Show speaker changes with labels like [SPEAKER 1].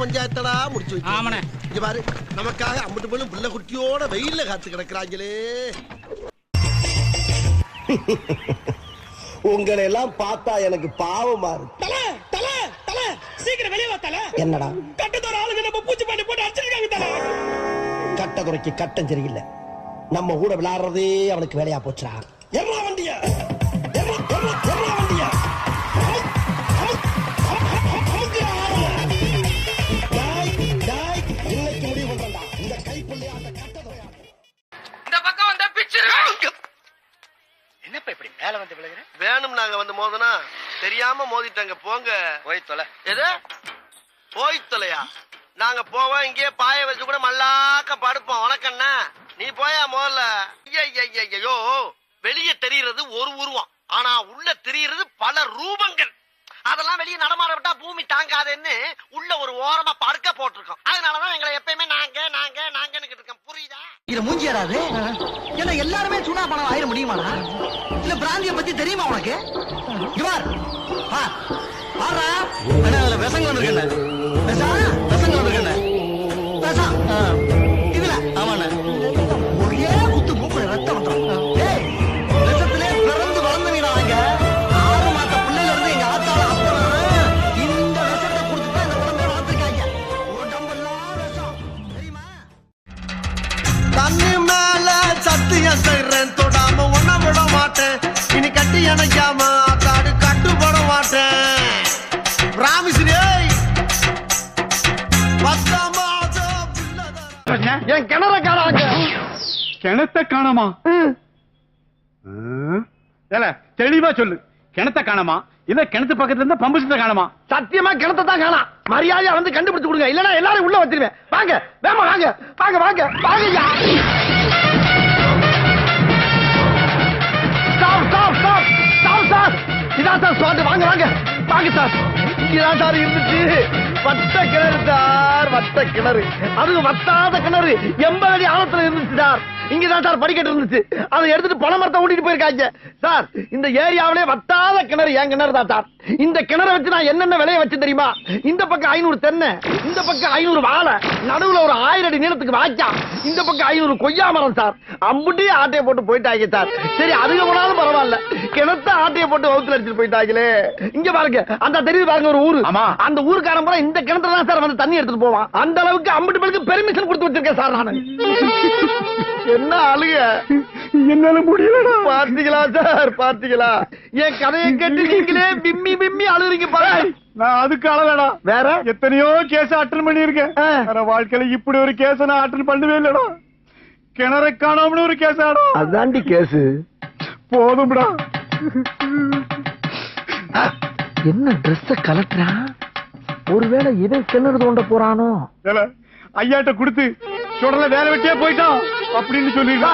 [SPEAKER 1] பஞ்சாயத்தடா முடிச்சு வச்சு. இங்க பாரு, நமக்காக அம்பட்டு பொண்ணு பிள்ளை குட்டியோட வெயில்ல காத்து கிடக்குறாங்களே. உங்களை எல்லாம் பார்த்தா எனக்கு பாவமா இருக்கு.
[SPEAKER 2] சீக்கிரம் வெளியே வா.
[SPEAKER 1] என்னடா
[SPEAKER 2] கட்டத்தோட ஆளுங்க நம்ம பூச்சி பண்ணி போட்டு அடிச்சிருக்காங்க தல.
[SPEAKER 1] கட்டதுறைக்கு கட்டம் சரியில்லை. நம்ம கூட விளையாடுறதே அவனுக்கு வேலையா போச்சுடா. எவ்வளோ வண்டியா இன்னைக்கு முடிவு பண்றா. இந்த கைப்புள்ளையா அந்த கட்டதுறையா
[SPEAKER 2] இந்த பக்கம் வந்தா பிச்சிரு. என்னப்பா இப்படி மேல வந்து விழுகுற?
[SPEAKER 1] வேணும் நாங்க வந்து மோதனா தெரியாம மோதிட்டாங்க. போங்க
[SPEAKER 2] போய் தொலை.
[SPEAKER 1] எது போய் தொலையா? நாங்க போவோம், இங்கே பாய வச்சு கூட மல்லாக்க படுப்போம். உனக்கண்ணா நீ போயா முதல்ல. ஐயோ, வெளியே தெரிகிறது ஒரு உருவம், ஆனா உள்ள தெரிகிறது பல ரூபங்கள். அதெல்லாம் வெளியே நடமாட விட்டா பூமி தாங்காதுன்னு உள்ள ஒரு ஓரமா படுக்க போட்டிருக்கோம். அதனாலதான் எங்களை எப்பயுமே நாங்க நாங்க நாங்கன்னு இருக்கோம். புரியுதா?
[SPEAKER 3] இது மூஞ்சியராது. ஏன்னா எல்லாருமே சுனா பணம் ஆயிர முடியுமாடா? இல்ல பிராந்திய பத்தி தெரியுமா உனக்கு? இவார் விஷங்க வந்துருக்கேன். விஷங்க வந்துருக்கேன். இதுல ஆமாண்ண ஒரே குத்து மூக்குல ரத்தம் வந்துடும். விஷத்திலே பிறந்து வளர்ந்தவீடா. நாங்க 6 மாச பிள்ளைல இருந்து எங்க ஆத்தால அப்பறம் இந்த விஷத்தை குடிச்சுதான் இந்த உடம்பை வளர்த்துருக்காங்க. உடம்பெல்லாம் விஷம் தெரியுமா?
[SPEAKER 1] தண்ணி மேல சத்தியம் செய்றேன், தொடாம ஒன்ன விட மாட்டேன். இனி கட்டி அணைக்காம ஆத்தாடு கட்டுப்பட மாட்டேன். ராமிஸ்ரீ
[SPEAKER 2] என் கிணற காணாங்க.
[SPEAKER 4] கிணத்த காணமா? தெளிவா சொல்லு. கிணத்த காணமா இல்ல கிணத்து பக்கத்துல இருந்து பம்பு செட்ட காணமா?
[SPEAKER 2] சத்தியமா கிணத்தை தான் காணாம். மரியாதையா வந்து கண்டுபிடிச்சு கொடுங்க, இல்லன்னா எல்லாரும் உள்ள வச்சிருவேன். வாங்க வேமா வாங்க வாங்க வாங்க வாங்கய்யா. சார் இதான் சார் ஸ்பாட். வாங்க வாங்க வாங்க சார். இங்கதான் சார் இருந்துச்சு. வட்ட கிணறு சார், வட்ட கிணறு. அது வத்தாத கிணறு 80 அடி ஆழத்துல இருந்துச்சு சார். இங்கதான் சார் படிக்கட்டு இருந்துச்சு. அதை எடுத்துட்டு பணமரத்தை ஓட்டிட்டு போயிருக்காங்க சார். இந்த ஏரியாவிலே வத்தாத கிணறு என் கிணறு தான் சார். இந்த கிணறை வச்சு நான் என்னென்ன விலைய வச்சு தெரியுமா? இந்த பக்கம் 500 தென்னை, இந்த பக்கம் 500 வாழை, நடுவுல ஒரு 1000 அடி நீளத்துக்கு வாய்க்கா, இந்த பக்கம் 500 கொய்யா மரம் சார். அம்புட்டியே ஆட்டையை போட்டு போயிட்டாங்க சார். சரி அதுக்கு போனாலும் பரவாயில்ல, கிணத்த ஆட்டையை போட்டு வகுத்துல அடிச்சுட்டு போயிட்டாங்களே. இங்க பாருங்க, அந்த தெரியுது பாருங்க ஒரு ஊரு. அந்த ஊருக்காரன் பூரா இந்த கிணத்துல தான் சார் வந்து தண்ணி எடுத்துட்டு போவான். அந்த அளவுக்கு அம்புட்டு பேருக்கு பெர்மிஷன் கொடுத்து வச்சிருக்கேன் சார் நானு. என்ன அழுக? என்னால முடியலடா. பாத்தீங்களா சார், பாத்தீங்களா? என் கதையை கேட்டு நீங்களே பிம்மி பிம்மி அழுறீங்க பாரு.
[SPEAKER 4] நான் அதுக்கு அழலடா.
[SPEAKER 2] வேற
[SPEAKER 4] எத்தனையோ கேஸ் அட்டன் பண்ணிருக்கேன். வாழ்க்கையில இப்படி ஒரு கேஸ் நான் அட்டன் பண்ணவே இல்லடா. கிணற காணாமனு ஒரு கேஸ் ஆடா.
[SPEAKER 2] அதாண்டி கேஸ்.
[SPEAKER 4] போதும்டா.
[SPEAKER 2] என்ன ட்ரெஸ் கலட்டுறா? ஒருவேளை இதை கிணறு தோண்ட போறானோ?
[SPEAKER 4] ஐயாட்ட கொடுத்து சுடல வேலை வெட்டியே போயிட்டான் அப்படின்னு சொல்லிடுறா.